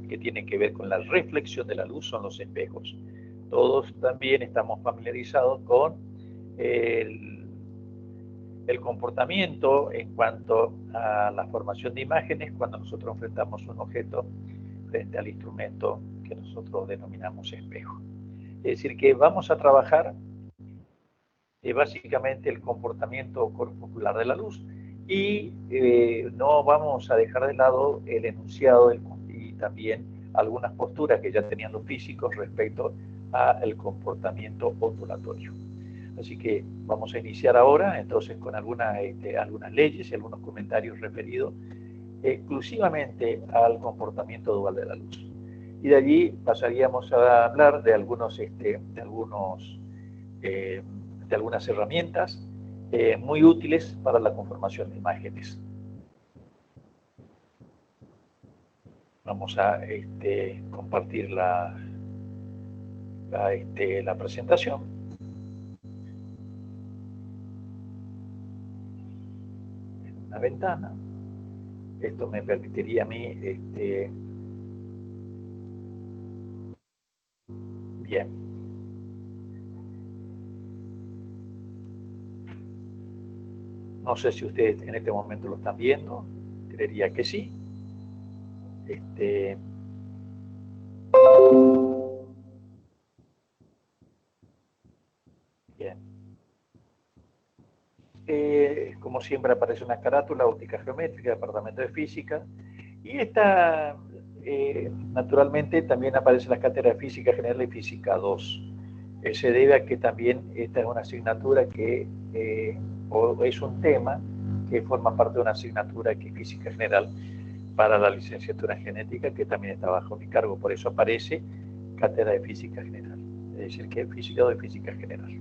que tiene que ver con la reflexión de la luz son los espejos. Todos también estamos familiarizados con el comportamiento en cuanto a la formación de imágenes cuando nosotros enfrentamos un objeto frente al instrumento que nosotros denominamos espejo. Es decir, que vamos a trabajar básicamente el comportamiento corpuscular de la luz y no vamos a dejar de lado el enunciado y también algunas posturas que ya tenían los físicos respecto al comportamiento ondulatorio. Así que vamos a iniciar ahora entonces con algunas leyes y algunos comentarios referidos exclusivamente al comportamiento dual de la luz. Y de allí pasaríamos a hablar de algunas herramientas muy útiles para la conformación de imágenes. Vamos a compartir la presentación. En una ventana. Esto me permitiría a mí bien. No sé si ustedes en este momento lo están viendo. Creería que sí. Bien. Como siempre aparece una carátula, óptica geométrica, departamento de física. Y esta, naturalmente, también aparece la cátedra de física general y física 2. Se debe a que también esta es una asignatura que, o es un tema que forma parte de una asignatura que es física general para la licenciatura en genética, que también está bajo mi cargo. Por eso aparece cátedra de física general, es decir, que es física de física general.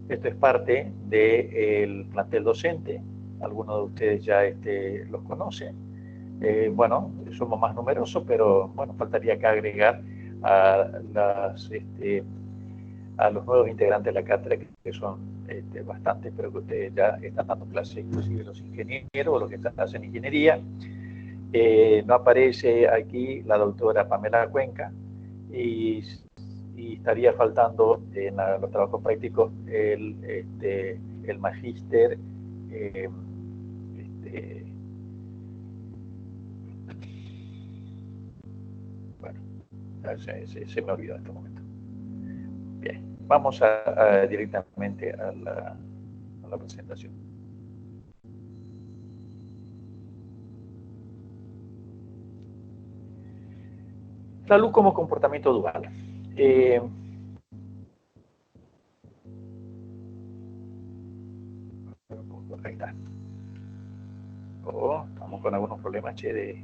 Esto es parte del plantel docente, algunos de ustedes ya los conocen. Bueno, somos más numerosos, pero bueno, faltaría que agregar a los nuevos integrantes de la cátedra, que son bastantes, pero que ustedes ya están dando clases, inclusive los ingenieros o los que hacen ingeniería. No aparece aquí la doctora Pamela Cuenca y estaría faltando en los trabajos prácticos el magíster bueno, se me olvidó en este momento. Bien, vamos directamente a la presentación. La luz como comportamiento dual. Ahí está. Estamos con algunos problemas de...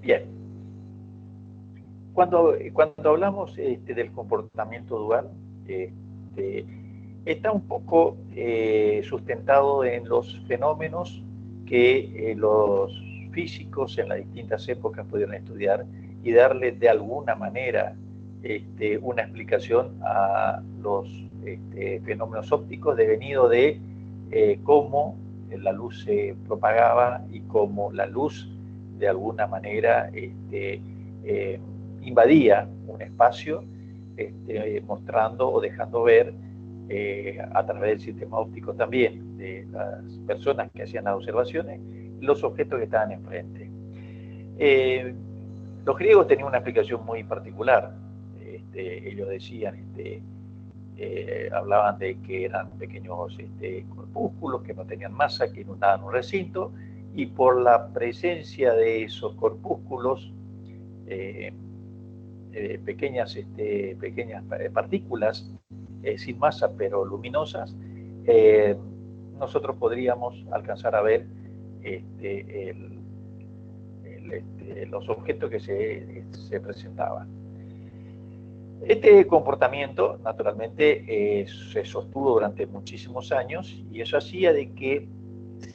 Bien. Cuando hablamos del comportamiento dual, está un poco sustentado en los fenómenos que los físicos en las distintas épocas pudieron estudiar y darle de alguna manera una explicación a los fenómenos ópticos devenido de cómo la luz se propagaba y cómo la luz de alguna manera invadía un espacio mostrando o dejando ver a través del sistema óptico también de las personas que hacían las observaciones los objetos que estaban enfrente. Los griegos tenían una explicación muy particular. Ellos decían, hablaban de que eran pequeños corpúsculos que no tenían masa, que inundaban un recinto, y por la presencia de esos corpúsculos, pequeñas partículas sin masa pero luminosas, nosotros podríamos alcanzar a ver los objetos que se presentaban. Este comportamiento, naturalmente, se sostuvo durante muchísimos años y eso hacía de que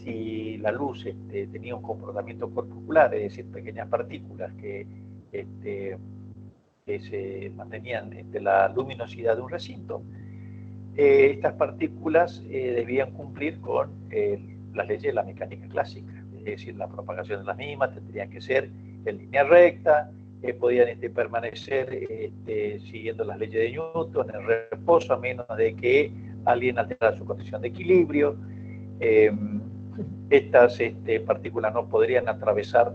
si la luz tenía un comportamiento corpuscular, es decir, pequeñas partículas que se mantenían la luminosidad de un recinto, estas partículas debían cumplir con las leyes de la mecánica clásica, es es decir, la propagación de las mismas tendrían que ser en línea recta, podían permanecer siguiendo las leyes de Newton en reposo, a menos de que alguien alterara su condición de equilibrio. Estas partículas no podrían atravesar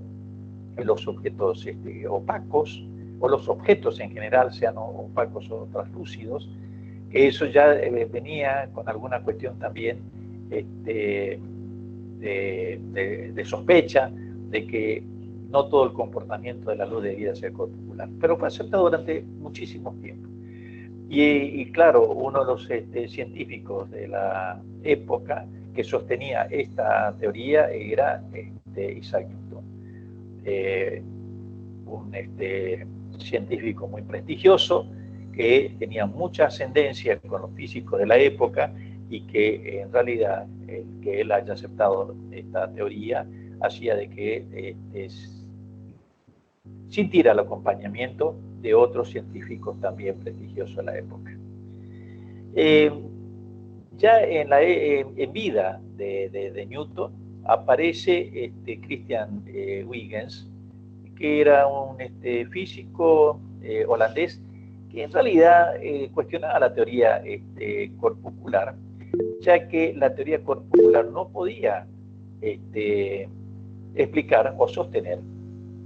los objetos opacos, o los objetos en general, sean opacos o translúcidos, que eso ya venía con alguna cuestión también de sospecha de que no todo el comportamiento de la luz debía ser corpuscular, pero fue aceptado durante muchísimo tiempo. Y claro, uno de los científicos de la época que sostenía esta teoría era Isaac Newton, un científico muy prestigioso que tenía mucha ascendencia con los físicos de la época y que en realidad el que él haya aceptado esta teoría hacía de que sintiera el acompañamiento de otros científicos también prestigiosos de la época. Ya en vida de Newton aparece Christian Huygens, que era un físico holandés que en realidad cuestionaba la teoría corpuscular, ya que la teoría corpuscular no podía explicar o sostener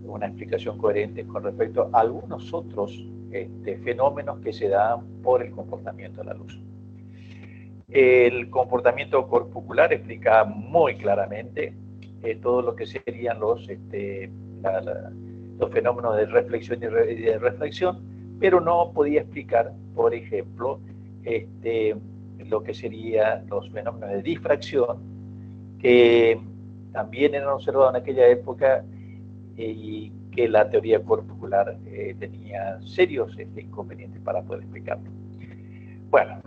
una explicación coherente con respecto a algunos otros fenómenos que se dan por el comportamiento de la luz. El comportamiento corpuscular explica muy claramente todo lo que serían los fenómenos de reflexión y de reflexión, pero no podía explicar, por ejemplo, lo que serían los fenómenos de difracción, que también eran observados en aquella época y que la teoría corpuscular tenía serios inconvenientes para poder explicarlo. Bueno,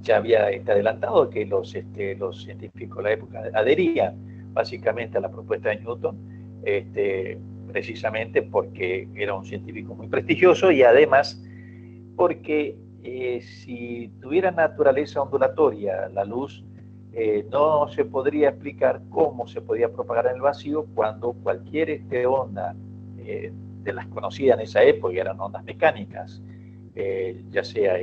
ya había adelantado que los científicos de la época adherían básicamente a la propuesta de Newton, precisamente porque era un científico muy prestigioso y además porque si tuviera naturaleza ondulatoria la luz, no se podría explicar cómo se podía propagar en el vacío cuando cualquier onda de las conocidas en esa época, eran ondas mecánicas, ya sea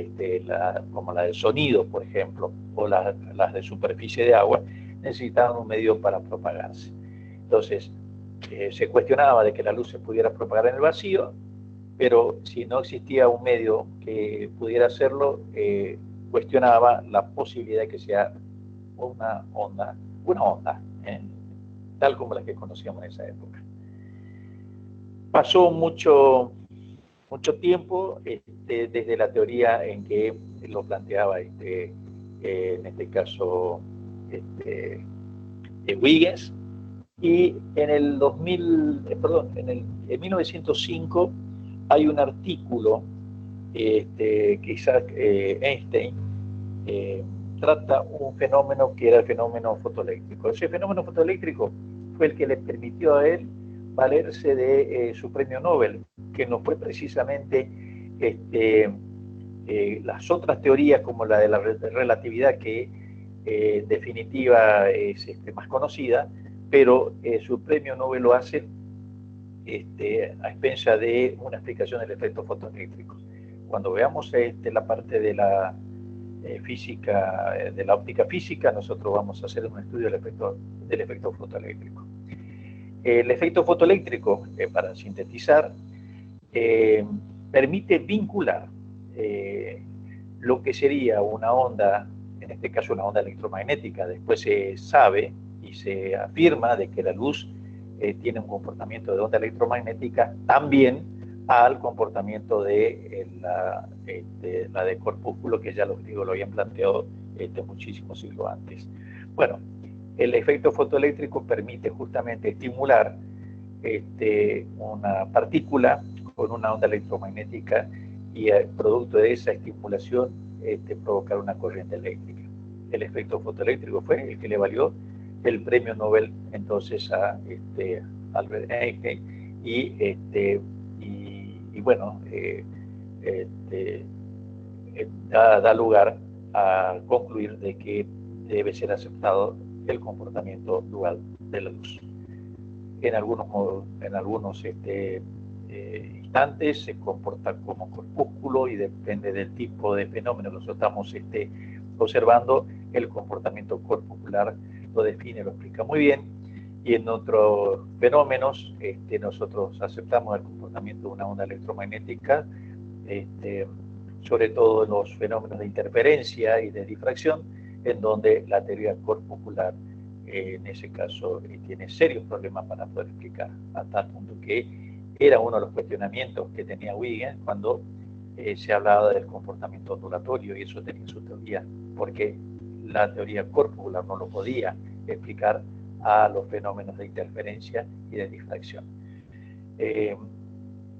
como la del sonido, por ejemplo, o las de superficie de agua, necesitaban un medio para propagarse. Entonces, se cuestionaba de que la luz se pudiera propagar en el vacío, pero si no existía un medio que pudiera hacerlo, cuestionaba la posibilidad de que sea una onda, tal como la que conocíamos en esa época. Pasó mucho tiempo desde la teoría en que lo planteaba en este caso Huygens, y en el 1905 hay un artículo que Isaac Einstein trata un fenómeno que era el fenómeno fotoeléctrico. Ese fenómeno fotoeléctrico fue el que le permitió a él valerse de su premio Nobel, que no fue precisamente las otras teorías como la de la relatividad, que en definitiva es más conocida, pero su premio Nobel lo hace a expensa de una explicación del efecto fotoeléctrico. Cuando veamos la parte de la física, de la óptica física, nosotros vamos a hacer un estudio del efecto fotoeléctrico. El efecto fotoeléctrico, para sintetizar, permite vincular lo que sería una onda, en este caso una onda electromagnética. Después se sabe y se afirma de que la luz tiene un comportamiento de onda electromagnética también al comportamiento de la de corpúsculo, que ya los griegos lo habían planteado muchísimos siglos antes. Bueno, el efecto fotoeléctrico permite justamente estimular una partícula con una onda electromagnética y producto de esa estimulación provocar una corriente eléctrica. El efecto fotoeléctrico fue el que le valió el premio Nobel entonces a Albert Einstein y bueno, da lugar a concluir de que debe ser aceptado el comportamiento dual de la luz. En algunos instantes se comporta como corpúsculo y depende del tipo de fenómeno que nosotros estamos observando, el comportamiento corpuscular lo define, lo explica muy bien, y en otros fenómenos nosotros aceptamos el comportamiento de una onda electromagnética, sobre todo en los fenómenos de interferencia y de difracción, en donde la teoría corpuscular en ese caso tiene serios problemas para poder explicar, a tal punto que era uno de los cuestionamientos que tenía Huygens cuando se hablaba del comportamiento ondulatorio, y eso tenía su teoría, porque la teoría corpuscular no lo podía explicar a los fenómenos de interferencia y de difracción.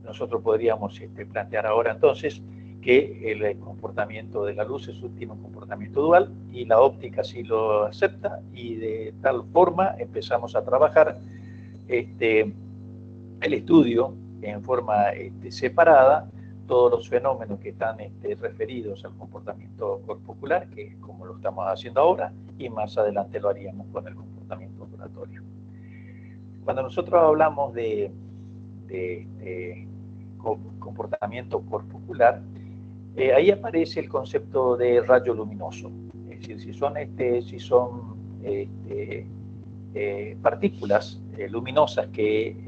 Nosotros podríamos plantear ahora entonces que el comportamiento de la luz tiene un comportamiento dual, y la óptica sí lo acepta, y de tal forma empezamos a trabajar el estudio en forma separada, todos los fenómenos que están referidos al comportamiento corpuscular, que es como lo estamos haciendo ahora, y más adelante lo haríamos con el comportamiento ondulatorio. Cuando nosotros hablamos de comportamiento corpuscular, ahí aparece el concepto de rayo luminoso. Es decir, si son partículas luminosas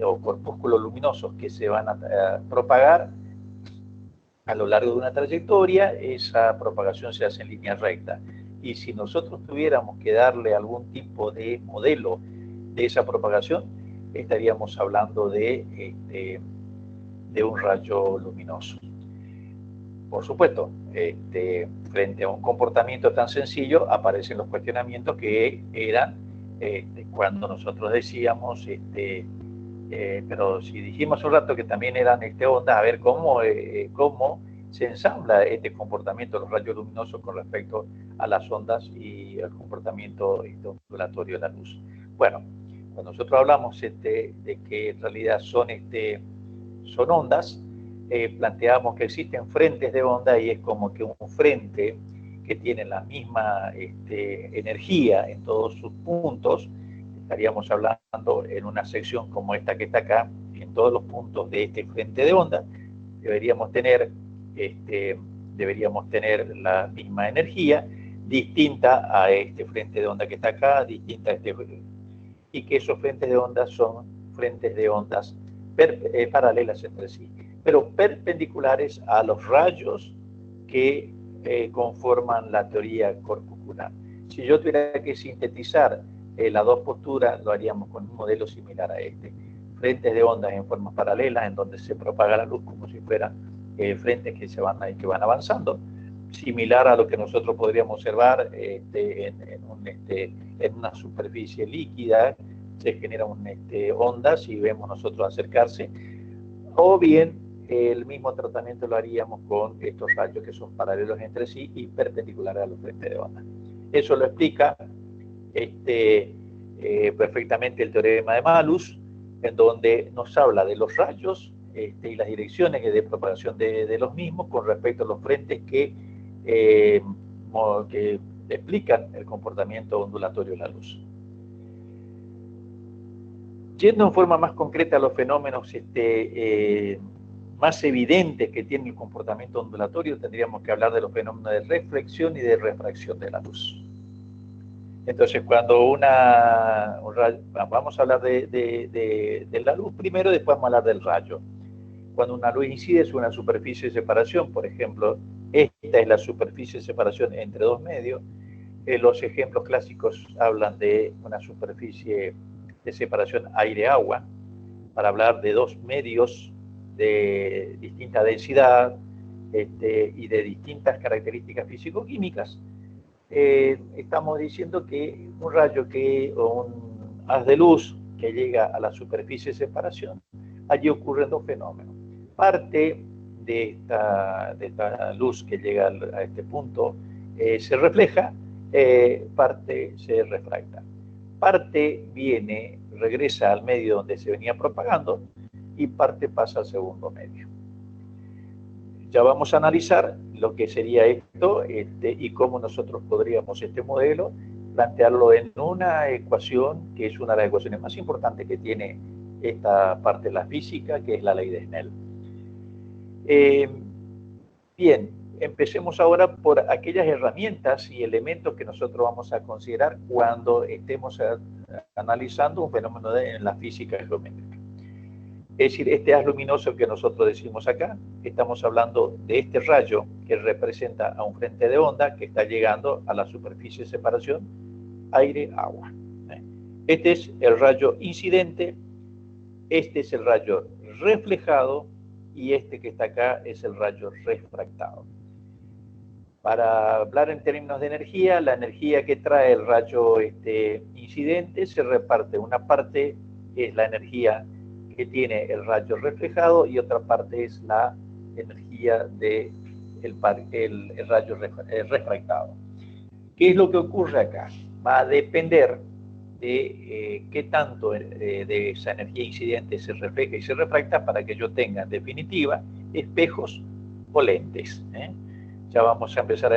o corpúsculos luminosos que se van a propagar a lo largo de una trayectoria, esa propagación se hace en línea recta. Y si nosotros tuviéramos que darle algún tipo de modelo de esa propagación, estaríamos hablando de un rayo luminoso. Por supuesto, frente a un comportamiento tan sencillo, aparecen los cuestionamientos que eran cuando nosotros decíamos, pero si dijimos un rato que también eran ondas, a ver cómo se ensambla este comportamiento de los rayos luminosos con respecto a las ondas y al comportamiento ondulatorio de la luz. Bueno, cuando nosotros hablamos de que en realidad son ondas, planteamos que existen frentes de onda, y es como que un frente que tiene la misma energía en todos sus puntos. Estaríamos hablando en una sección como esta que está acá, en todos los puntos de este frente de onda deberíamos tener la misma energía, distinta a este frente de onda que está acá, distinta a y que esos frentes de onda son frentes de ondas paralelas entre sí, pero perpendiculares a los rayos que conforman la teoría corpuscular. Si yo tuviera que sintetizar las dos posturas, lo haríamos con un modelo similar a este. Frentes de ondas en formas paralelas, en donde se propaga la luz como si fueran frentes que van avanzando, similar a lo que nosotros podríamos observar en una superficie líquida. Se generan ondas y vemos nosotros acercarse, o bien el mismo tratamiento lo haríamos con estos rayos que son paralelos entre sí y perpendiculares a los frentes de onda. Eso lo explica perfectamente el teorema de Malus, en donde nos habla de los rayos y las direcciones de propagación de los mismos con respecto a los frentes que explican el comportamiento ondulatorio de la luz. Yendo en forma más concreta a los fenómenos más evidentes que tiene el comportamiento ondulatorio, tendríamos que hablar de los fenómenos de reflexión y de refracción de la luz. Entonces, cuando vamos a hablar de la luz primero, después vamos a hablar del rayo. Cuando una luz incide sobre una superficie de separación, por ejemplo, esta es la superficie de separación entre dos medios. Los ejemplos clásicos hablan de una superficie de separación aire-agua, para hablar de dos medios de distinta densidad y de distintas características físico-químicas. Estamos diciendo que un rayo o un haz de luz que llega a la superficie de separación, allí ocurren dos fenómenos. Parte de esta luz que llega a este punto se refleja, parte se refracta. Parte regresa al medio donde se venía propagando, y parte pasa al segundo medio. Ya vamos a analizar lo que sería esto y cómo nosotros podríamos, este modelo, plantearlo en una ecuación que es una de las ecuaciones más importantes que tiene esta parte de la física, que es la ley de Snell. Bien, empecemos ahora por aquellas herramientas y elementos que nosotros vamos a considerar cuando estemos analizando un fenómeno en la física geométrica. Es decir, este haz luminoso que nosotros decimos acá, estamos hablando de este rayo que representa a un frente de onda que está llegando a la superficie de separación aire-agua. Este es el rayo incidente, este es el rayo reflejado y este que está acá es el rayo refractado. Para hablar en términos de energía, la energía que trae el rayo incidente se reparte. Una parte es la energía que tiene el rayo reflejado y otra parte es la energía del el rayo refractado. ¿Qué es lo que ocurre acá? Va a depender de qué tanto de esa energía incidente se refleja y se refracta para que yo tenga, en definitiva, espejos o lentes. Ya vamos a empezar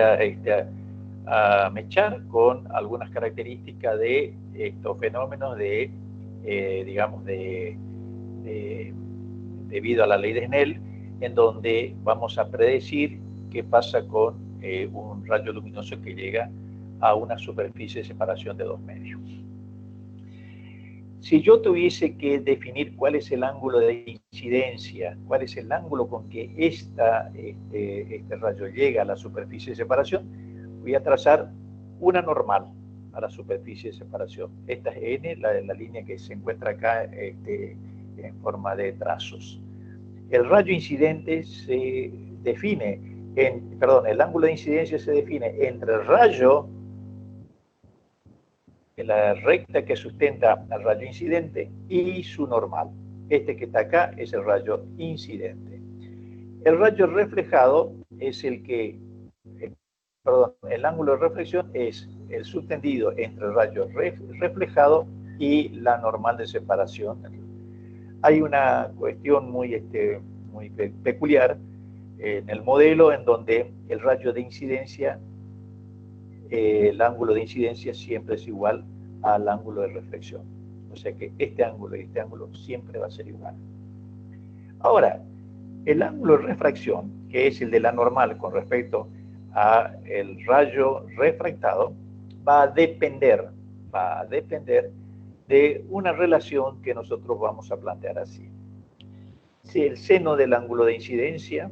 a mechar con algunas características de estos fenómenos digamos, debido a la ley de Snell, en donde vamos a predecir qué pasa con un rayo luminoso que llega a una superficie de separación de 2 medios. Si yo tuviese que definir cuál es el ángulo de incidencia, cuál es el ángulo con que este rayo llega a la superficie de separación, voy a trazar una normal a la superficie de separación. Esta es N, la línea que se encuentra acá en forma de trazos. El rayo incidente se define, el ángulo de incidencia se define entre el rayo, la recta que sustenta al rayo incidente, y su normal. Este que está acá es el rayo incidente. El rayo reflejado es el ángulo de reflexión es el subtendido entre el rayo reflejado y la normal de separación. Hay una cuestión muy peculiar en el modelo en donde el rayo de incidencia, el ángulo de incidencia siempre es igual al ángulo de reflexión. O sea que este ángulo y este ángulo siempre va a ser igual. Ahora, el ángulo de refracción, que es el de la normal con respecto al rayo refractado, va a depender de una relación que nosotros vamos a plantear así. Si el seno del ángulo de incidencia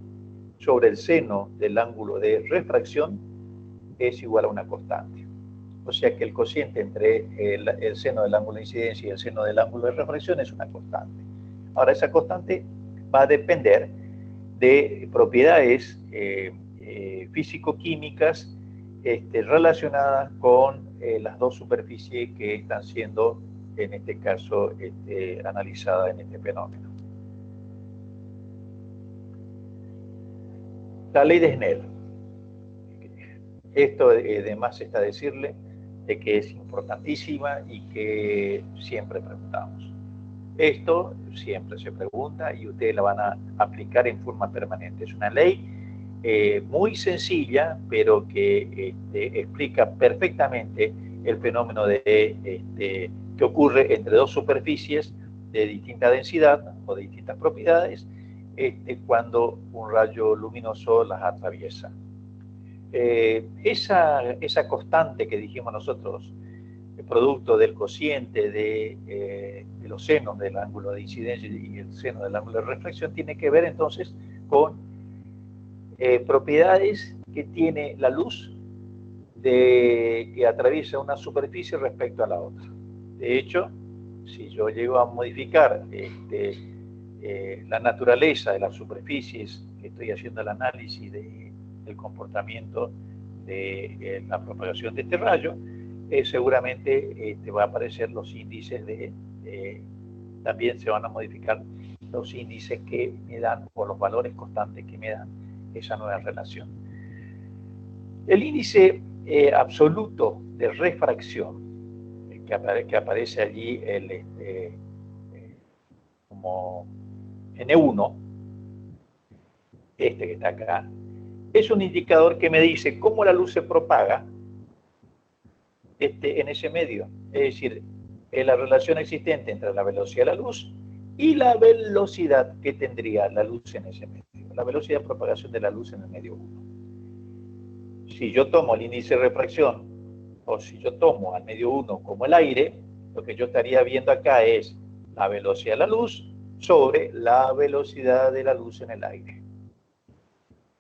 sobre el seno del ángulo de refracción es igual a una constante. O sea que el cociente entre el seno del ángulo de incidencia y el seno del ángulo de refracción es una constante. Ahora, esa constante va a depender de propiedades físico-químicas relacionadas con las dos superficies que están siendo, en este caso, analizadas en este fenómeno. La ley de Snell. Esto además está decirle de que es importantísima y que siempre preguntamos. Esto siempre se pregunta y ustedes la van a aplicar en forma permanente. Es una ley muy sencilla, pero que explica perfectamente el fenómeno que ocurre entre dos superficies de distinta densidad o de distintas propiedades cuando un rayo luminoso las atraviesa. Esa constante que dijimos nosotros, el producto del cociente de los senos del ángulo de incidencia y el seno del ángulo de reflexión, tiene que ver entonces con propiedades que tiene la luz que atraviesa una superficie respecto a la otra. De hecho, si yo llego a modificar la naturaleza de las superficies que estoy haciendo el análisis del comportamiento de la propagación de este rayo, seguramente va a aparecer los índices también se van a modificar los índices que me dan, o los valores constantes que me dan esa nueva relación. El índice absoluto de refracción que aparece allí como N1, que está acá, es un indicador que me dice cómo la luz se propaga en ese medio. Es decir, la relación existente entre la velocidad de la luz y la velocidad que tendría la luz en ese medio. La velocidad de propagación de la luz en el medio 1. Si yo tomo el índice de refracción, o si yo tomo al medio 1 como el aire, lo que yo estaría viendo acá es la velocidad de la luz sobre la velocidad de la luz en el aire.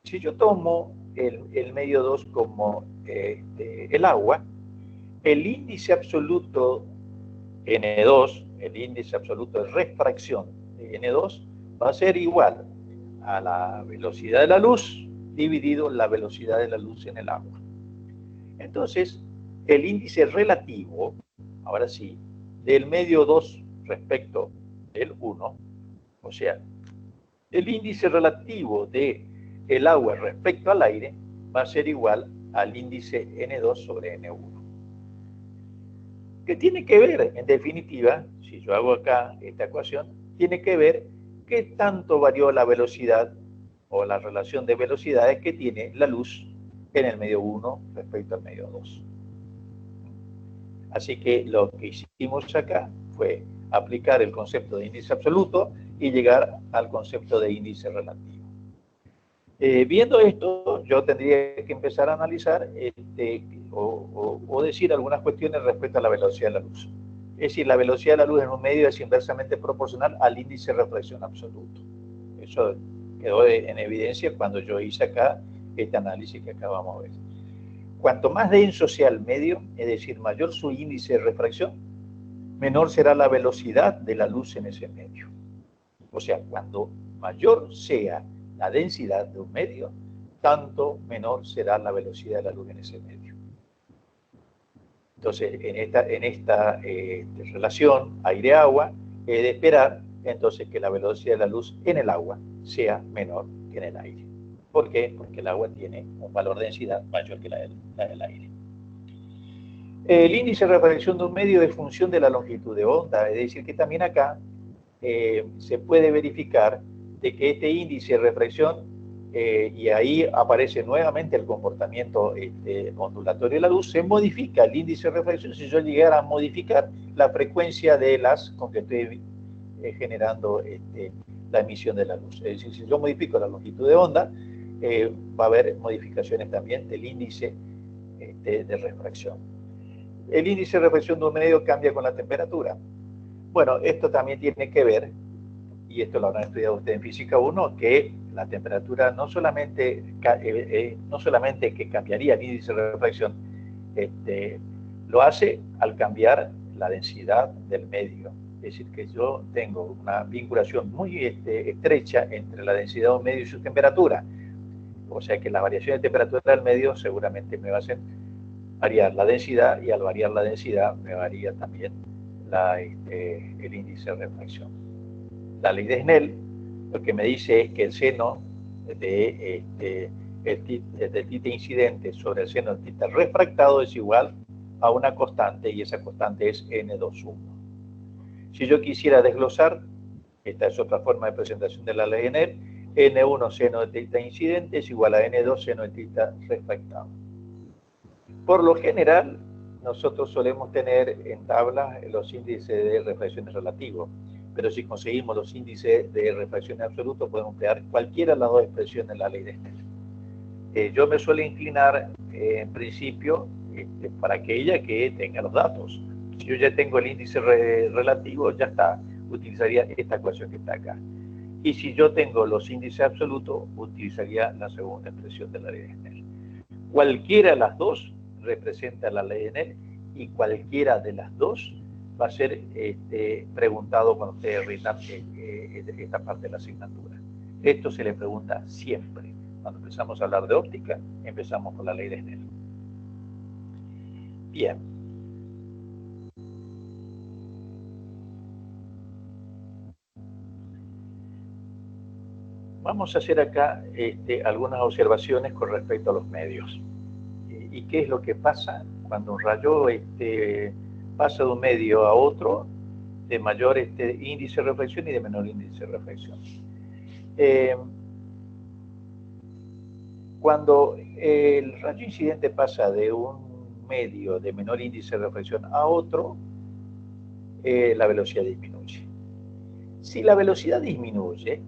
Si yo tomo el medio 2 como el agua, el índice absoluto N2, el índice absoluto de refracción de N2, va a ser igual a la velocidad de la luz dividido la velocidad de la luz en el agua. Entonces, el índice relativo, ahora sí, del medio 2 respecto del 1, o sea, el índice relativo de el agua respecto al aire va a ser igual al índice N2 sobre N1. ¿Qué tiene que ver? En definitiva, si yo hago acá esta ecuación, tiene que ver qué tanto varió la velocidad o la relación de velocidades que tiene la luz en el medio 1 respecto al medio 2. Así que lo que hicimos acá fue aplicar el concepto de índice absoluto y llegar al concepto de índice relativo. Viendo esto, yo tendría que empezar a analizar o decir algunas cuestiones respecto a la velocidad de la luz. Es decir, la velocidad de la luz en un medio es inversamente proporcional al índice de refracción absoluto. Eso quedó en evidencia cuando yo hice acá este análisis que acabamos de ver. Cuanto más denso sea el medio, es decir, mayor su índice de refracción, menor será la velocidad de la luz en ese medio. O sea, cuando mayor sea la densidad de un medio, tanto menor será la velocidad de la luz en ese medio. Entonces, en esta relación aire-agua, es de esperar entonces que la velocidad de la luz en el agua sea menor que en el aire. ¿Por qué? Porque el agua tiene un valor de densidad mayor que la del aire. El índice de refracción de un medio es función de la longitud de onda, es decir, que también acá se puede verificar de que este índice de refracción, y ahí aparece nuevamente el comportamiento ondulatorio de la luz, se modifica el índice de refracción si yo llegara a modificar la frecuencia de las con que estoy generando la emisión de la luz. Es decir, si yo modifico la longitud de onda, va a haber modificaciones también del índice de refracción. El índice de refracción de un medio cambia con la temperatura. Bueno, esto también tiene que ver, y esto lo habrán estudiado ustedes en Física 1, que la temperatura no solamente que cambiaría el índice de refracción, lo hace al cambiar la densidad del medio. Es decir, que yo tengo una vinculación muy estrecha entre la densidad de un medio y su temperatura. O sea que la variación de temperatura del medio seguramente me va a hacer variar la densidad, y al variar la densidad me varía también el índice de refracción. La ley de Snell lo que me dice es que el seno de θ incidente sobre el seno de θ refractado es igual a una constante, y esa constante es N21. Si yo quisiera desglosar, esta es otra forma de presentación de la ley de Snell, N1 seno de θ incidente es igual a N2 seno de θ refractado. Por lo general, nosotros solemos tener en tabla los índices de refracciones relativos, pero si conseguimos los índices de refracción absolutos, podemos emplear cualquiera de las dos expresiones de la ley de Snell. Yo me suelo inclinar, en principio, para aquella que tenga los datos. Si yo ya tengo el índice relativo, ya está, utilizaría esta ecuación que está acá. Y si yo tengo los índices absolutos, utilizaría la segunda expresión de la ley de Snell. Cualquiera de las dos representa la ley de Snell, y cualquiera de las dos va a ser preguntado cuando ustedes rindan esta parte de la asignatura. Esto se le pregunta siempre. Cuando empezamos a hablar de óptica, empezamos por la ley de Snell. Bien. Vamos a hacer acá algunas observaciones con respecto a los medios. ¿Y qué es lo que pasa cuando un rayo pasa de un medio a otro de mayor índice de reflexión y de menor índice de reflexión? Cuando el rayo incidente pasa de un medio de menor índice de refracción a otro, la velocidad disminuye. Si la velocidad disminuye,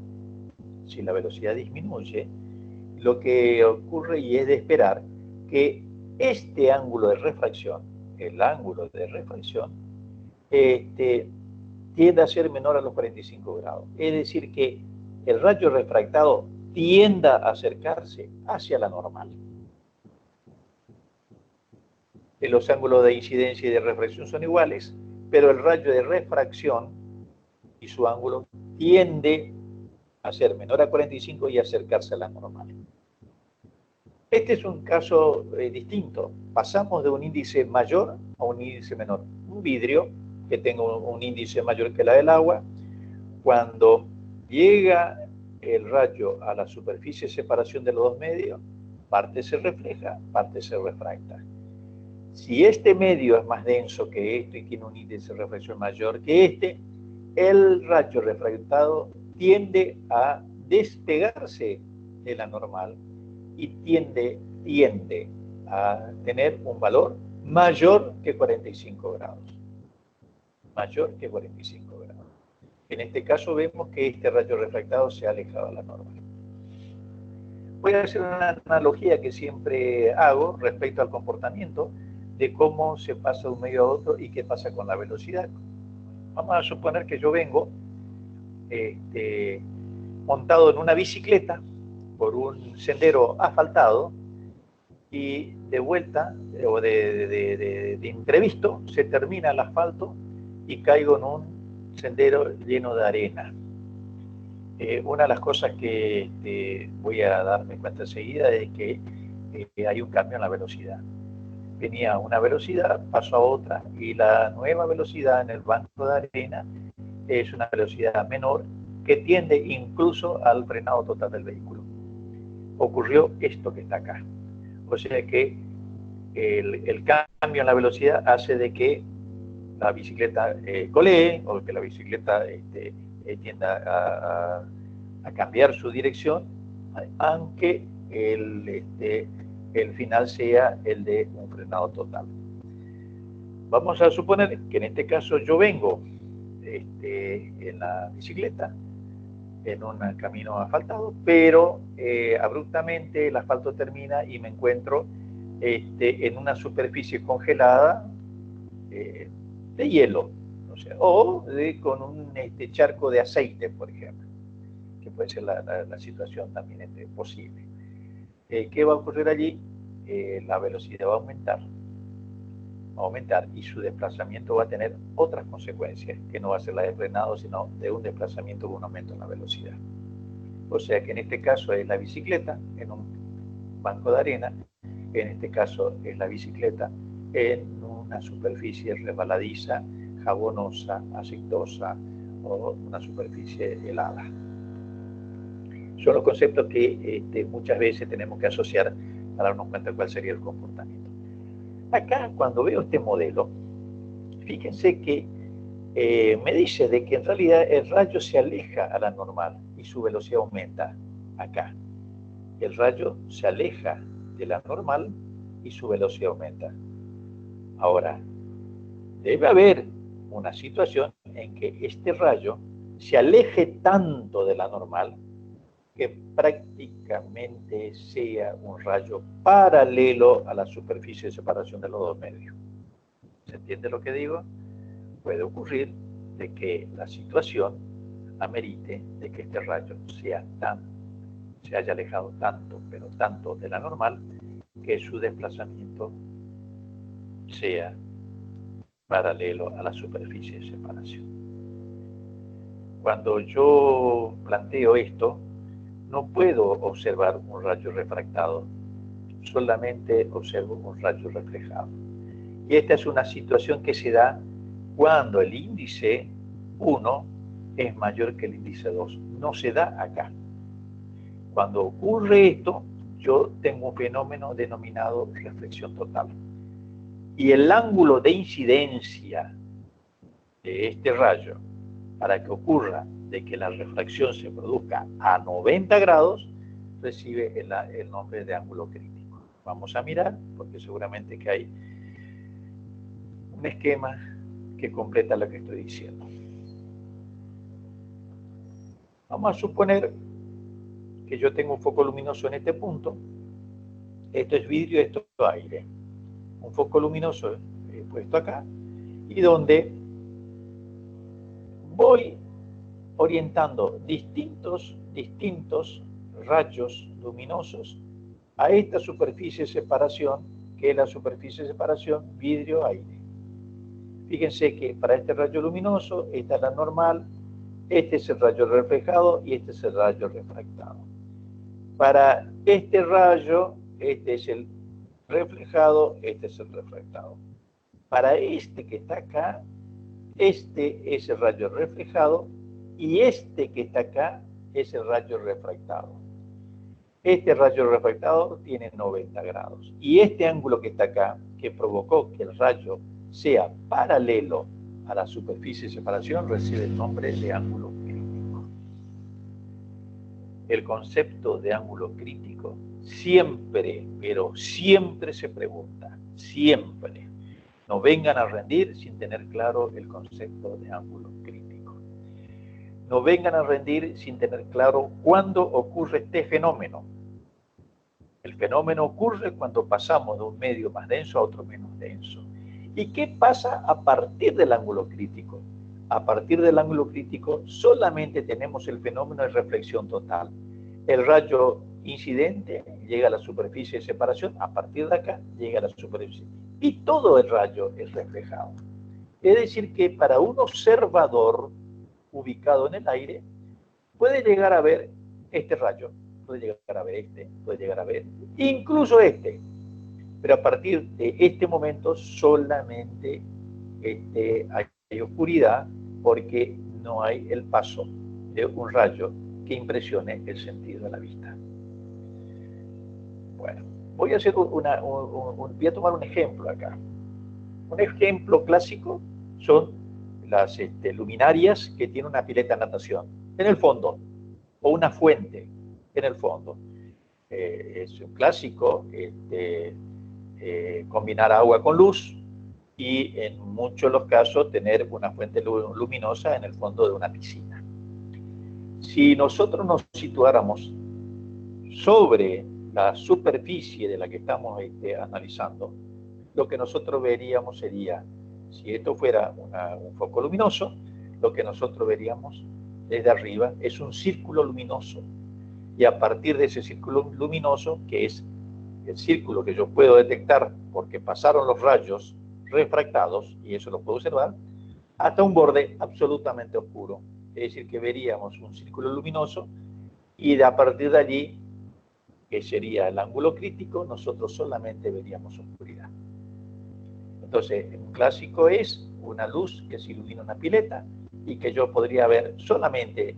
lo que ocurre y es de esperar que este ángulo de refracción, el ángulo de refracción, tiende a ser menor a los 45 grados. Es decir, que el rayo refractado tienda a acercarse hacia la normal. Los ángulos de incidencia y de refracción son iguales, pero el rayo de refracción y su ángulo tiende a ser menor a 45 y acercarse a la normal. Este es un caso distinto. Pasamos de un índice mayor a un índice menor. Un vidrio que tenga un índice mayor que la del agua, cuando llega el rayo a la superficie de separación de los dos medios, parte se refleja, parte se refracta. Si este medio es más denso que este y tiene un índice de reflexión mayor que este, el rayo refractado tiende a despegarse de la normal y tiende a tener un valor mayor que 45 grados. Mayor que 45 grados. En este caso vemos que este rayo refractado se ha alejado de la normal. Voy a hacer una analogía que siempre hago respecto al comportamiento de cómo se pasa de un medio a otro y qué pasa con la velocidad. Vamos a suponer que yo vengo montado en una bicicleta por un sendero asfaltado y de vuelta o de imprevisto se termina el asfalto y caigo en un sendero lleno de arena. Una de las cosas que voy a darme cuenta enseguida es que hay un cambio en la velocidad. Venía a una velocidad, pasó a otra, y la nueva velocidad en el banco de arena es una velocidad menor que tiende incluso al frenado total del vehículo. Ocurrió esto que está acá. O sea que el cambio en la velocidad hace de que la bicicleta colee o que la bicicleta tienda a cambiar su dirección, aunque el final sea el de un frenado total. Vamos a suponer que en este caso yo vengo en la bicicleta en un camino asfaltado, pero abruptamente el asfalto termina y me encuentro en una superficie congelada de hielo, con un charco de aceite, por ejemplo, que puede ser la situación también posible. ¿Qué va a ocurrir allí? La velocidad va a aumentar y su desplazamiento va a tener otras consecuencias, que no va a ser la de frenado, sino de un desplazamiento con un aumento en la velocidad. O sea que en este caso es la bicicleta en un banco de arena, en este caso es la bicicleta en una superficie resbaladiza, jabonosa, aceitosa o una superficie helada. Son los conceptos que muchas veces tenemos que asociar para darnos cuenta de cuál sería el comportamiento. Acá, cuando veo este modelo, fíjense que me dice de que en realidad el rayo se aleja a la normal y su velocidad aumenta. Acá, el rayo se aleja de la normal y su velocidad aumenta. Ahora, debe haber una situación en que este rayo se aleje tanto de la normal que prácticamente sea un rayo paralelo a la superficie de separación de los dos medios. ¿Se entiende lo que digo? Puede ocurrir de que la situación amerite de que este rayo se haya alejado tanto, pero tanto de la normal, que su desplazamiento sea paralelo a la superficie de separación. Cuando yo planteo esto, no puedo observar un rayo refractado, solamente observo un rayo reflejado. Y esta es una situación que se da cuando el índice 1 es mayor que el índice 2. No se da acá. Cuando ocurre esto, yo tengo un fenómeno denominado reflexión total. Y el ángulo de incidencia de este rayo para que ocurra de que la refracción se produzca a 90 grados, recibe el nombre de ángulo crítico. Vamos a mirar, porque seguramente que hay un esquema que completa lo que estoy diciendo. Vamos a suponer que yo tengo un foco luminoso en este punto. Esto es vidrio, esto es aire. Un foco luminoso puesto acá, y donde voy orientando distintos rayos luminosos a esta superficie de separación, que es la superficie de separación vidrio-aire. Fíjense que para este rayo luminoso, esta es la normal, este es el rayo reflejado y este es el rayo refractado. Para este rayo, este es el reflejado, este es el refractado. Para este que está acá, este es el rayo reflejado y este que está acá es el rayo refractado. Este rayo refractado tiene 90 grados. Y este ángulo que está acá, que provocó que el rayo sea paralelo a la superficie de separación, recibe el nombre de ángulo crítico. El concepto de ángulo crítico siempre, pero siempre se pregunta, siempre. No vengan a rendir sin tener claro el concepto de ángulo crítico. No vengan a rendir sin tener claro cuándo ocurre este fenómeno. El fenómeno ocurre cuando pasamos de un medio más denso a otro menos denso. ¿Y qué pasa a partir del ángulo crítico? A partir del ángulo crítico solamente tenemos el fenómeno de reflexión total. El rayo incidente llega a la superficie de separación, a partir de acá llega a la superficie. Y todo el rayo es reflejado. Es decir que para un observador ubicado en el aire, puede llegar a ver este rayo, puede llegar a ver este, puede llegar a ver incluso este. Pero a partir de este momento solamente hay oscuridad porque no hay el paso de un rayo que impresione el sentido de la vista. Bueno, voy a hacer voy a tomar un ejemplo acá. Un ejemplo clásico son las luminarias que tienen una pileta de natación en el fondo o una fuente en el fondo. Es un clásico combinar agua con luz y en muchos de los casos tener una fuente luminosa en el fondo de una piscina. Si nosotros nos situáramos sobre la superficie de la que estamos analizando, lo que nosotros veríamos sería, si esto fuera un foco luminoso, lo que nosotros veríamos desde arriba es un círculo luminoso. Y a partir de ese círculo luminoso, que es el círculo que yo puedo detectar porque pasaron los rayos refractados, y eso lo puedo observar, hasta un borde absolutamente oscuro. Es decir, que veríamos un círculo luminoso y a partir de allí, que sería el ángulo crítico, nosotros solamente veríamos oscuridad. Entonces, un clásico es una luz que se ilumina una pileta y que yo podría ver solamente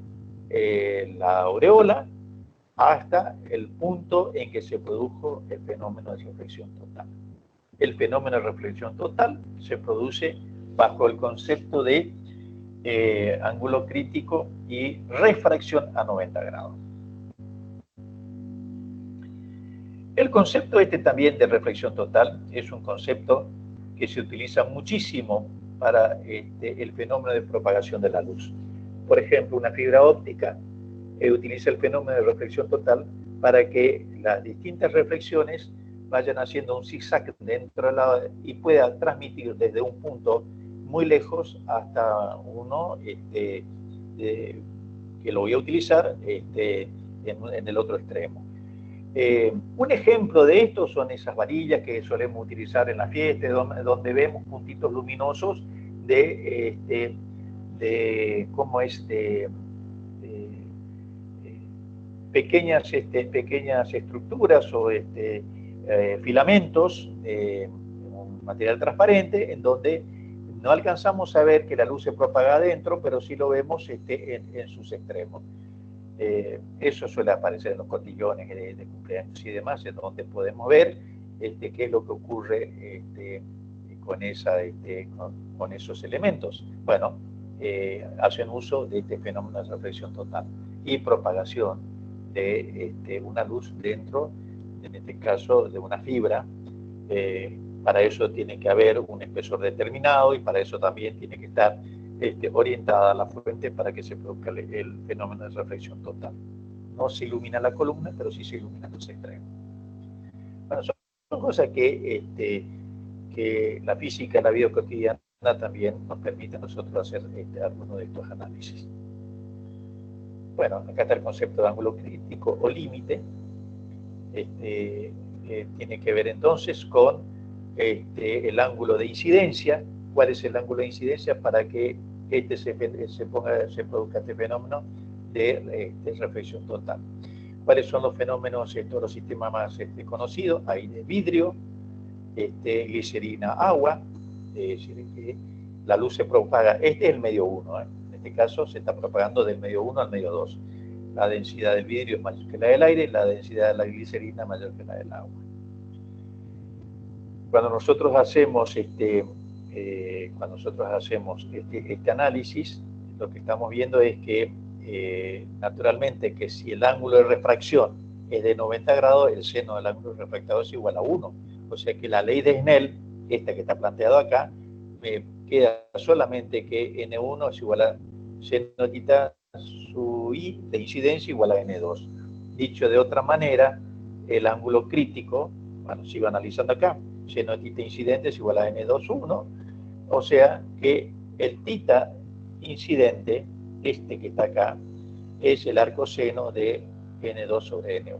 la aureola hasta el punto en que se produjo el fenómeno de reflexión total. El fenómeno de reflexión total se produce bajo el concepto de ángulo crítico y refracción a 90 grados. El concepto también de reflexión total es un concepto que se utiliza muchísimo para el fenómeno de propagación de la luz. Por ejemplo, una fibra óptica utiliza el fenómeno de reflexión total para que las distintas reflexiones vayan haciendo un zigzag dentro de y pueda transmitir desde un punto muy lejos hasta uno que lo voy a utilizar en el otro extremo. Un ejemplo de esto son esas varillas que solemos utilizar en la fiesta, donde vemos puntitos luminosos de pequeñas estructuras o filamentos de un material transparente en donde no alcanzamos a ver que la luz se propaga adentro, pero sí lo vemos en sus extremos. Eso suele aparecer en los cotillones de cumpleaños y demás, en donde podemos ver qué es lo que ocurre con esos elementos. Bueno, hacen uso de este fenómeno de reflexión total y propagación de una luz dentro, en este caso, de una fibra Para eso tiene que haber un espesor determinado y para eso también tiene que estar orientada a la fuente para que se produzca el fenómeno de reflexión total. No se ilumina la columna, pero sí se iluminan los extremos. Bueno, son cosas que la física, la vida cotidiana también nos permite a nosotros hacer algunos de estos análisis. Bueno, acá está el concepto de ángulo crítico o límite. Tiene que ver entonces con el ángulo de incidencia. ¿Cuál es el ángulo de incidencia para que se produzca este fenómeno de reflexión total? ¿Cuáles son los fenómenos, los sistemas más conocidos? Aire, vidrio, glicerina, agua. Es decir, que la luz se propaga. Este es el medio 1. En este caso se está propagando del medio 1 al medio 2. La densidad del vidrio es mayor que la del aire, la densidad de la glicerina es mayor que la del agua. Cuando nosotros hacemos este análisis, lo que estamos viendo es que naturalmente que si el ángulo de refracción es de 90 grados, el seno del ángulo refractado es igual a 1. O sea que la ley de Snell, esta que está planteado acá, me queda solamente que N1 es igual a seno θ su I de incidencia igual a N2. Dicho de otra manera, el ángulo crítico, bueno, sigo analizando acá, seno θ incidente es igual a N2, 1, o sea que el θ incidente, que está acá, es el arcoseno de N2 sobre N1.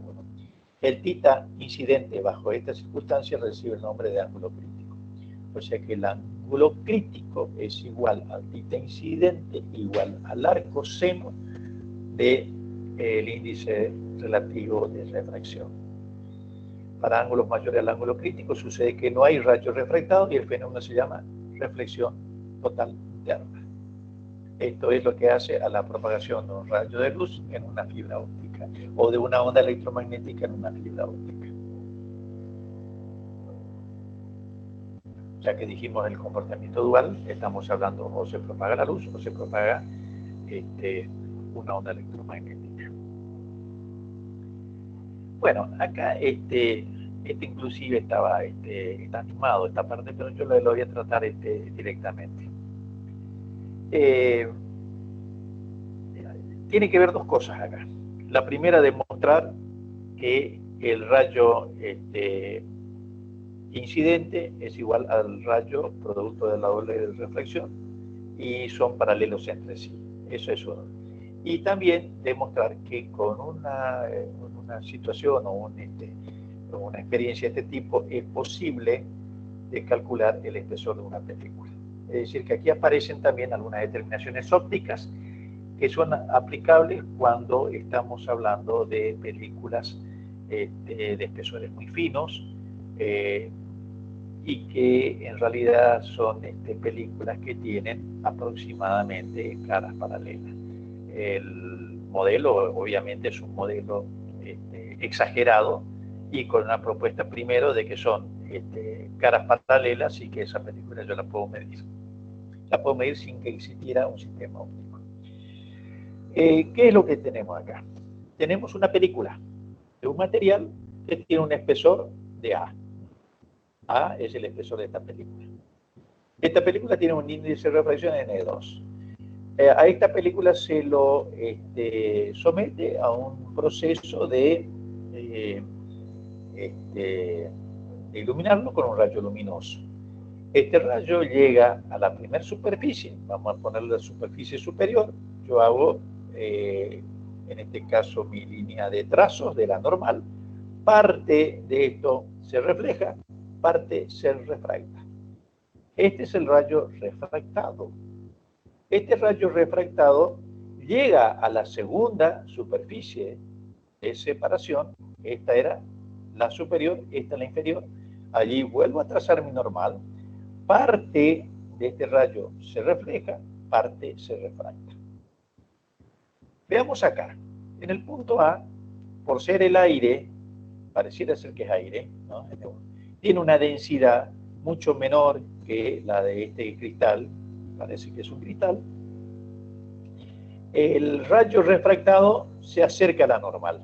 El θ incidente bajo esta circunstancia recibe el nombre de ángulo crítico. O sea que el ángulo crítico es igual al θ incidente igual al arcoseno del índice relativo de refracción. Para ángulos mayores al ángulo crítico sucede que no hay rayos refractados y el fenómeno se llama reflexión total interna. Esto es lo que hace a la propagación de un rayo de luz en una fibra óptica o de una onda electromagnética en una fibra óptica. Ya que dijimos el comportamiento dual, estamos hablando o se propaga la luz o se propaga una onda electromagnética. Bueno, acá inclusive está animado esta parte, pero yo lo voy a tratar directamente. Tiene que ver dos cosas acá. La primera, demostrar que el rayo incidente es igual al rayo producto de la doble reflexión y son paralelos entre sí. Eso es uno. Y también demostrar que con una situación o una experiencia de este tipo es posible calcular el espesor de una película. Es decir, que aquí aparecen también algunas determinaciones ópticas que son aplicables cuando estamos hablando de películas de espesores muy finos y que en realidad son películas que tienen aproximadamente caras paralelas. El modelo obviamente es un modelo exagerado y con una propuesta primero de que son caras paralelas y que esa película yo la puedo medir. La puedo medir sin que existiera un sistema óptico. ¿Qué es lo que tenemos acá? Tenemos una película de un material que tiene un espesor de A. A es el espesor de esta película. Esta película tiene un índice de refracción N2. A esta película se lo somete a un proceso de iluminarlo con un rayo luminoso. Este rayo llega a la primera superficie, vamos a ponerle la superficie superior, yo hago, en este caso, mi línea de trazos de la normal, parte de esto se refleja, parte se refracta. Este es el rayo refractado. Este rayo refractado llega a la segunda superficie de separación, esta era la superior, esta la inferior, allí vuelvo a trazar mi normal, parte de este rayo se refleja, parte se refracta. Veamos acá, en el punto A, por ser el aire, pareciera ser que es aire, ¿no? Tiene una densidad mucho menor que la de este cristal, parece que es un cristal. El rayo refractado se acerca a la normal.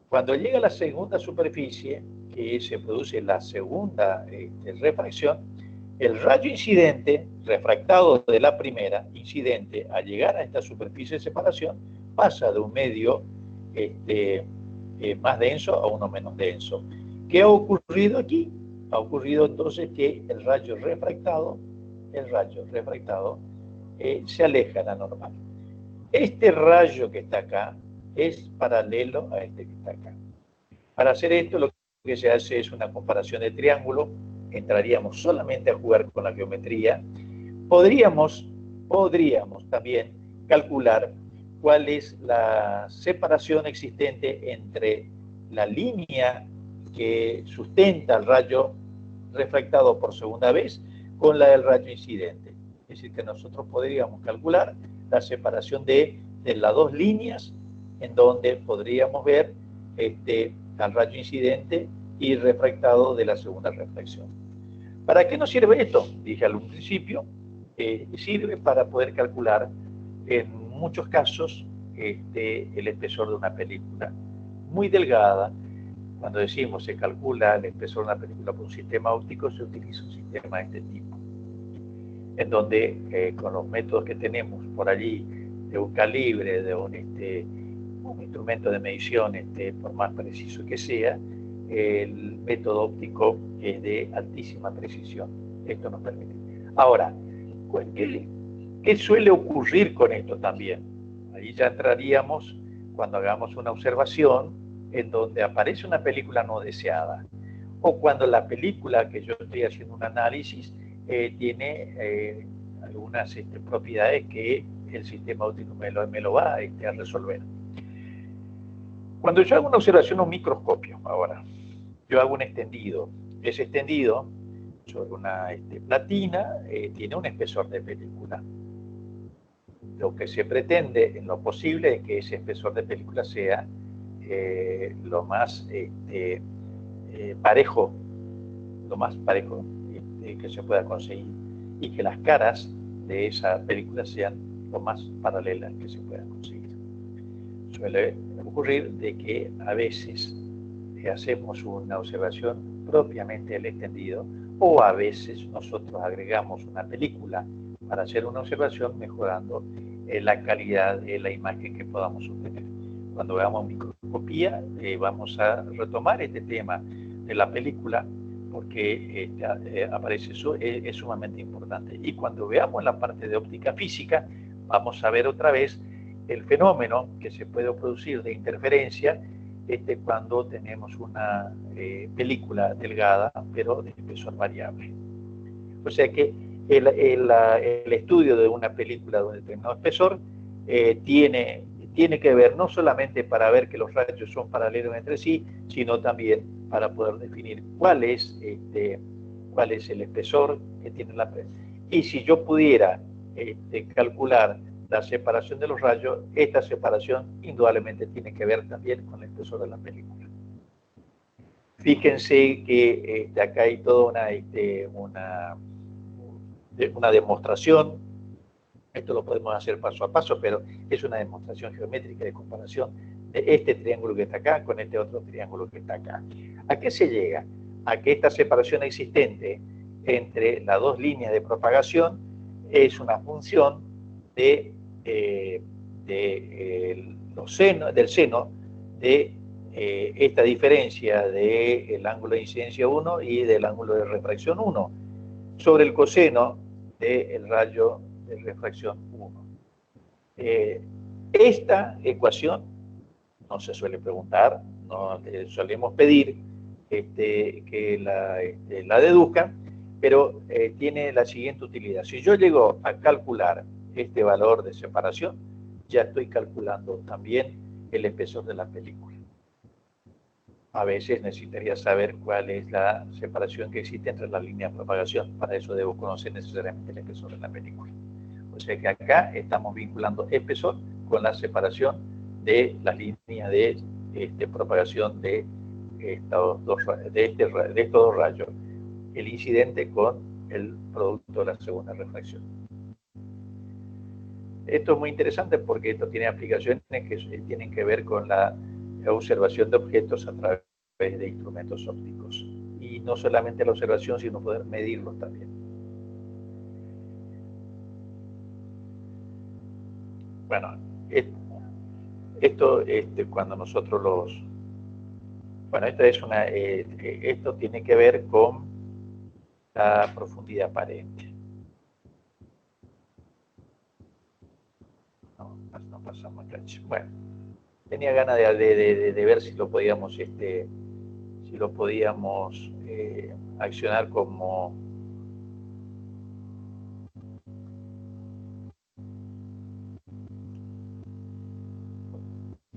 Cuando llega a la segunda superficie, que se produce la segunda refracción, el rayo incidente, refractado de la primera, incidente, al llegar a esta superficie de separación, pasa de un medio más denso a uno menos denso. ¿Qué ha ocurrido aquí? Ha ocurrido entonces que el rayo refractado se aleja de la normal. Este rayo que está acá es paralelo a este que está acá. Para hacer esto, lo que se hace es una comparación de triángulo. Entraríamos solamente a jugar con la geometría. Podríamos también calcular cuál es la separación existente entre la línea que sustenta el rayo refractado por segunda vez con la del rayo incidente. Es decir, que nosotros podríamos calcular la separación de las dos líneas en donde podríamos ver al rayo incidente y refractado de la segunda refracción. ¿Para qué nos sirve esto? Dije al principio, sirve para poder calcular en muchos casos el espesor de una película muy delgada. Cuando decimos se calcula el espesor de una película por un sistema óptico, se utiliza un sistema de este tipo, en donde con los métodos que tenemos por allí, de un calibre, de un instrumento de medición, por más preciso que sea, el método óptico es de altísima precisión. Esto nos permite. Ahora, ¿qué suele ocurrir con esto también? Ahí ya entraríamos cuando hagamos una observación en donde aparece una película no deseada, o cuando la película que yo estoy haciendo un análisis tiene algunas propiedades que el sistema óptico me lo va a resolver. Cuando yo hago una observación a un microscopio, ahora, yo hago un extendido. Ese extendido sobre una platina tiene un espesor de película. Lo que se pretende en lo posible es que ese espesor de película sea lo más parejo que se pueda conseguir, y que las caras de esa película sean lo más paralelas que se puedan conseguir. Suele ocurrir de que a veces hacemos una observación propiamente del extendido, o a veces nosotros agregamos una película para hacer una observación mejorando la calidad de la imagen que podamos obtener. Cuando hagamos microscopía vamos a retomar este tema de la película, porque aparece eso, es sumamente importante. Y cuando veamos la parte de óptica física, vamos a ver otra vez el fenómeno que se puede producir de interferencia cuando tenemos una película delgada, pero de espesor variable. O sea que el estudio de una película de un determinado espesor tiene que ver no solamente para ver que los rayos son paralelos entre sí, sino también para poder definir cuál es el espesor que tiene la película. Y si yo pudiera calcular la separación de los rayos, esta separación indudablemente tiene que ver también con el espesor de la película. Fíjense que acá hay toda una demostración. Esto lo podemos hacer paso a paso, pero es una demostración geométrica de comparación de este triángulo que está acá con este otro triángulo que está acá. ¿A qué se llega? A que esta separación existente entre las dos líneas de propagación es una función del seno de esta diferencia del ángulo de incidencia 1 y del ángulo de refracción 1 sobre el coseno del rayo de refracción 1. Esta ecuación no se suele preguntar, no solemos pedir que la deduzcan, pero tiene la siguiente utilidad. Si yo llego a calcular este valor de separación, ya estoy calculando también el espesor de la película. A veces necesitaría saber cuál es la separación que existe entre las líneas de propagación. Para eso debo conocer necesariamente el espesor de la película. O sea que acá estamos vinculando espesor con la separación de las líneas de propagación de estos dos rayos, el incidente con el producto de la segunda refracción. Esto es muy interesante porque esto tiene aplicaciones que tienen que ver con la observación de objetos a través de instrumentos ópticos. Y no solamente la observación, sino poder medirlos también. Bueno, esto cuando nosotros los... Bueno, esto tiene que ver con la profundidad aparente. No pasamos cacho. Bueno, tenía ganas de ver si lo podíamos, accionar como...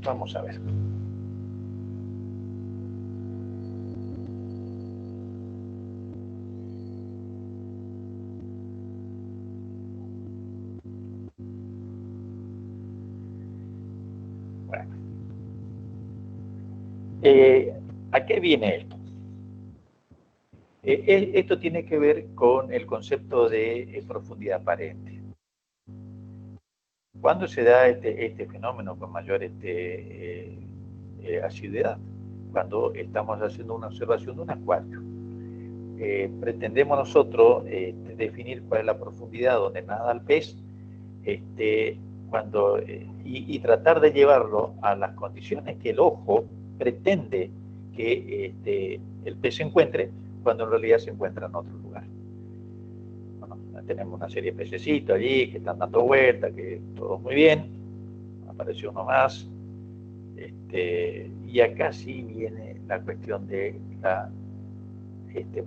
Vamos a ver. Bueno. ¿A qué viene esto? Esto tiene que ver con el concepto de profundidad aparente. ¿Cuándo se da este fenómeno con mayor asiduidad? Cuando estamos haciendo una observación de un acuario. Pretendemos nosotros definir cuál es la profundidad donde nada el pez, y tratar de llevarlo a las condiciones que el ojo pretende que el pez se encuentre, cuando en realidad se encuentra en otro lugar. Bueno, tenemos una serie de pececitos allí que están dando vueltas, que todo muy bien, apareció uno más, y acá sí viene la cuestión de la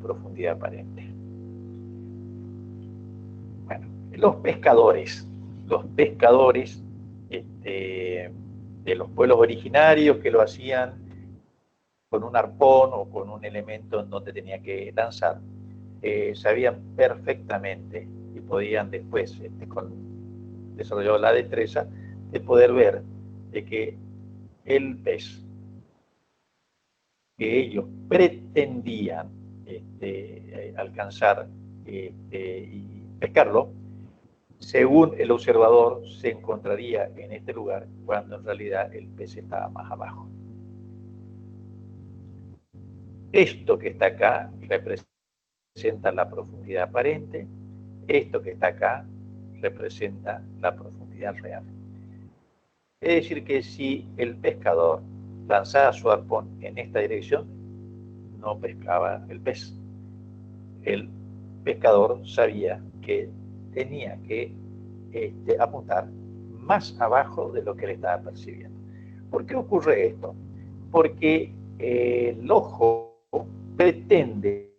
profundidad aparente. Bueno, los pescadores de los pueblos originarios que lo hacían con un arpón o con un elemento en donde tenía que lanzar, sabían perfectamente y podían después, desarrollar la destreza de poder ver de que el pez que ellos pretendían alcanzar y pescarlo, según el observador, se encontraría en este lugar cuando en realidad el pez estaba más abajo. Esto que está acá representa la profundidad aparente, esto que está acá representa la profundidad real. Es decir, que si el pescador lanzaba su arpón en esta dirección, no pescaba el pez. El pescador sabía que tenía que apuntar más abajo de lo que él estaba percibiendo. ¿Por qué ocurre esto? Porque el ojo pretende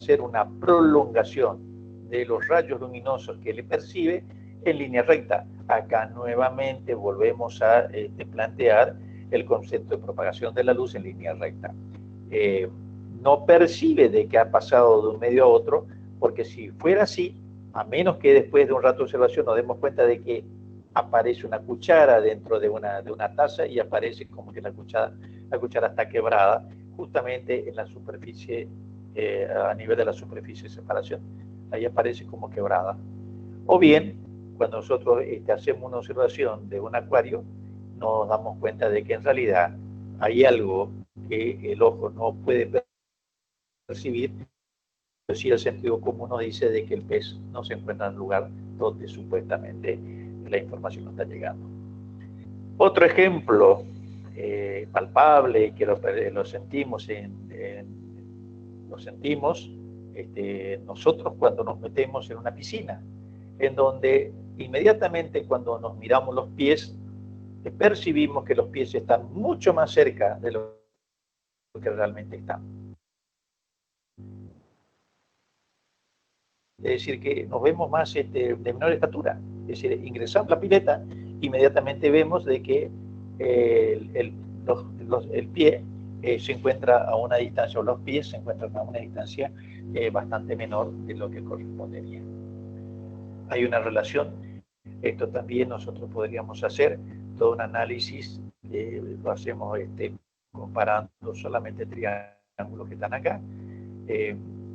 hacer una prolongación de los rayos luminosos que le percibe en línea recta. Acá nuevamente volvemos a plantear el concepto de propagación de la luz en línea recta. No percibe de que ha pasado de un medio a otro, porque si fuera así, a menos que después de un rato de observación nos demos cuenta de que aparece una cuchara dentro de una taza y aparece como que la cuchara está quebrada justamente en la superficie, a nivel de la superficie de separación. Ahí aparece como quebrada. O bien, cuando nosotros hacemos una observación de un acuario, nos damos cuenta de que en realidad hay algo que el ojo no puede percibir, pero sí el sentido común nos dice de que el pez no se encuentra en el lugar donde supuestamente la información nos está llegando. Otro ejemplo palpable que lo sentimos nosotros cuando nos metemos en una piscina, en donde inmediatamente cuando nos miramos los pies, percibimos que los pies están mucho más cerca de lo que realmente están. Es decir, que nos vemos más de menor estatura. Es decir, ingresamos a la pileta, inmediatamente vemos de que el pie se encuentra a una distancia, o los pies se encuentran a una distancia bastante menor de lo que correspondería. Hay una relación. Esto también nosotros podríamos hacer todo un análisis, lo hacemos comparando solamente triángulos que están acá.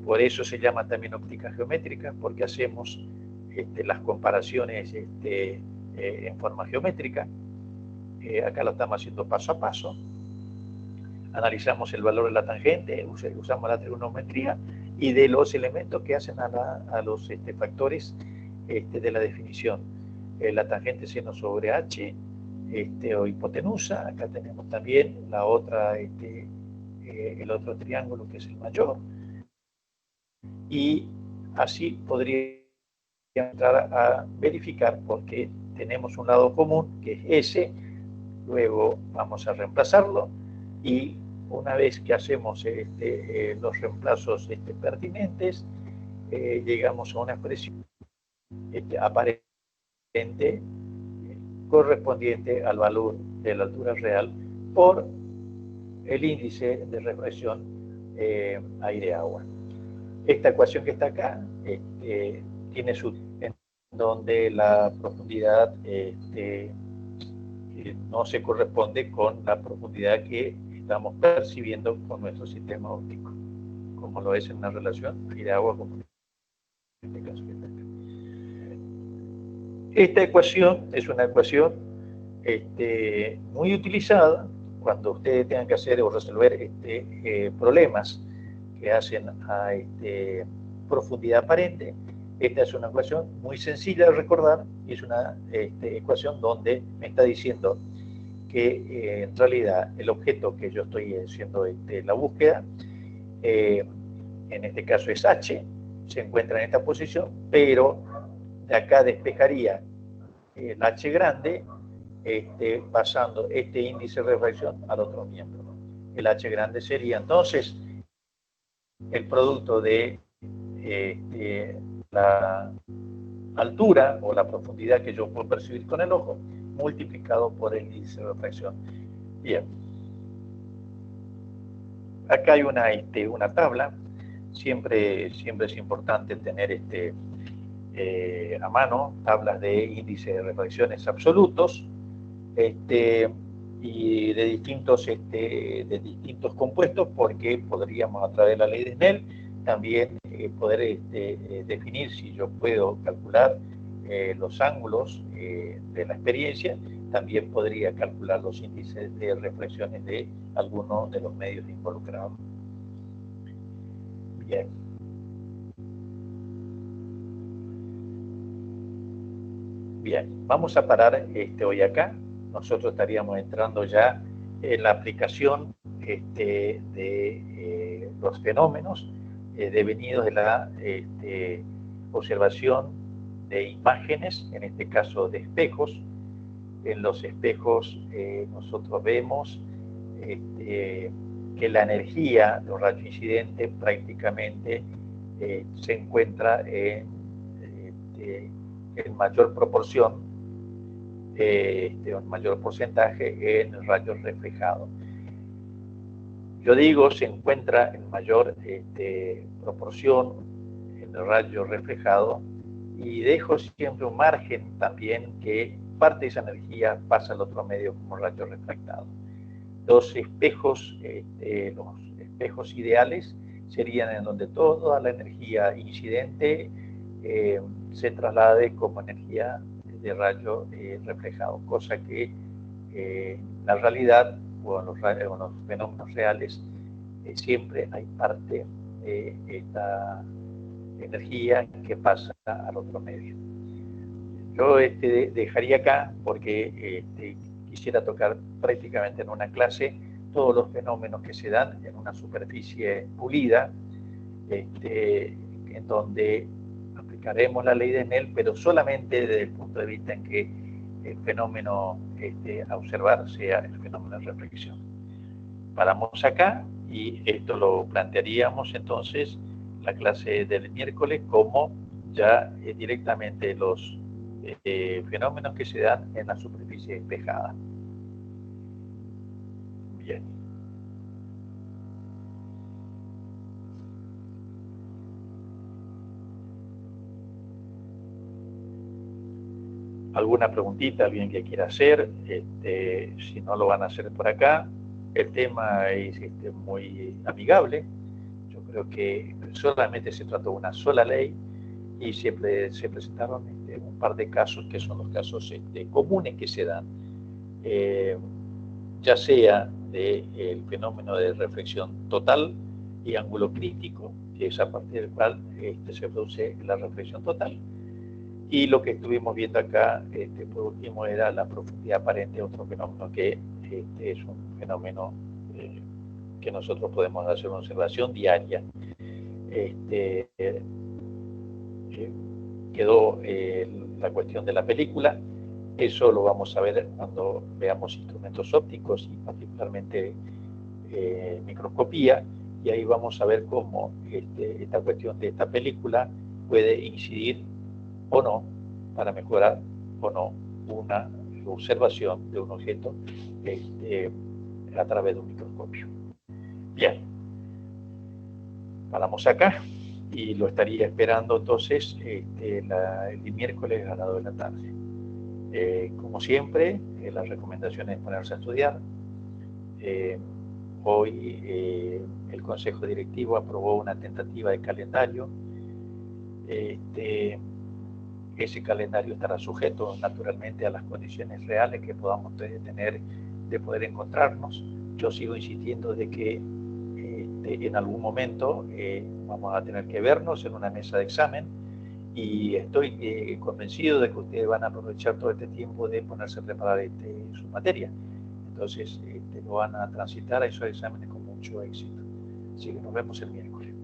Por eso se llama también óptica geométrica, porque hacemos las comparaciones en forma geométrica. Acá lo estamos haciendo paso a paso. analizamos el valor de la tangente, usamos la trigonometría y de los elementos que hacen a los factores de la definición. La tangente seno sobre h o hipotenusa. Acá tenemos también la otra, el otro triángulo que es el mayor. Y así podría entrar a verificar porque tenemos un lado común que es ese. Luego vamos a reemplazarlo y una vez que hacemos los reemplazos pertinentes, llegamos a una expresión aparente correspondiente al valor de la altura real por el índice de reflexión aire-agua. Esta ecuación que está acá tiene su en donde la profundidad no se corresponde con la profundidad que estamos percibiendo con nuestro sistema óptico, como lo es en una relación aire-agua como en este caso que está acá. Esta ecuación es una ecuación muy utilizada cuando ustedes tengan que hacer o resolver problemas que hacen a profundidad aparente. Esta es una ecuación muy sencilla de recordar y es una ecuación donde me está diciendo que en realidad el objeto que yo estoy haciendo la búsqueda, en este caso es H, se encuentra en esta posición, pero de acá despejaría el H grande pasando este índice de refracción al otro miembro. El H grande sería entonces el producto de la altura o la profundidad que yo puedo percibir con el ojo multiplicado por el índice de refracción. Bien. Acá hay una tabla. Siempre es importante tener a mano tablas de índice de refracciones absolutos y de distintos compuestos, porque podríamos a través de la ley de Snell también poder definir si yo puedo calcular los ángulos de la experiencia. También podría calcular los índices de reflexiones de algunos de los medios involucrados. Bien. Bien, vamos a parar hoy acá. Nosotros estaríamos entrando ya en la aplicación de los fenómenos devenidos de la observación de imágenes, en este caso de espejos. En los espejos nosotros vemos que la energía, los rayos incidentes prácticamente se encuentra en mayor proporción, un mayor porcentaje en rayos reflejados. Yo digo se encuentra en mayor proporción en el rayo reflejado y dejo siempre un margen también que parte de esa energía pasa al otro medio como rayo refractado. Los espejos ideales serían en donde toda la energía incidente se traslade como energía de rayo reflejado, cosa que en la realidad o en los fenómenos reales siempre hay parte de esta energía que pasa al otro medio. Yo dejaría acá porque quisiera tocar prácticamente en una clase todos los fenómenos que se dan en una superficie pulida, en donde aplicaremos la ley de Snell, pero solamente desde el punto de vista en que el fenómeno a observar sea el fenómeno de reflexión. Paramos acá y esto lo plantearíamos entonces la clase del miércoles como ya directamente los fenómenos que se dan en la superficie despejada. Bien. ¿Alguna preguntita, alguien que quiera hacer? Si no lo van a hacer por acá, el tema es muy amigable. Yo creo que solamente se trató una sola ley y siempre se presentaron un par de casos que son los casos comunes que se dan, ya sea del fenómeno de reflexión total y ángulo crítico, que es a partir del cual se produce la reflexión total. Y lo que estuvimos viendo acá, por último, era la profundidad aparente, otro fenómeno que es un fenómeno que nosotros podemos hacer una observación diaria. Quedó la cuestión de la película. Eso lo vamos a ver cuando veamos instrumentos ópticos y particularmente microscopía, y ahí vamos a ver cómo esta cuestión de esta película puede incidir o no para mejorar o no una observación de un objeto a través de un microscopio. Bien, paramos acá y lo estaría esperando entonces el miércoles a las 2 de la tarde. Como siempre, la recomendación es ponerse a estudiar. Hoy el Consejo Directivo aprobó una tentativa de calendario. Ese calendario estará sujeto naturalmente a las condiciones reales que podamos tener de poder encontrarnos. Yo sigo insistiendo de que en algún momento vamos a tener que vernos en una mesa de examen, y estoy convencido de que ustedes van a aprovechar todo este tiempo de ponerse a preparar su materia. Entonces lo van a transitar a esos exámenes con mucho éxito. Así que nos vemos el miércoles.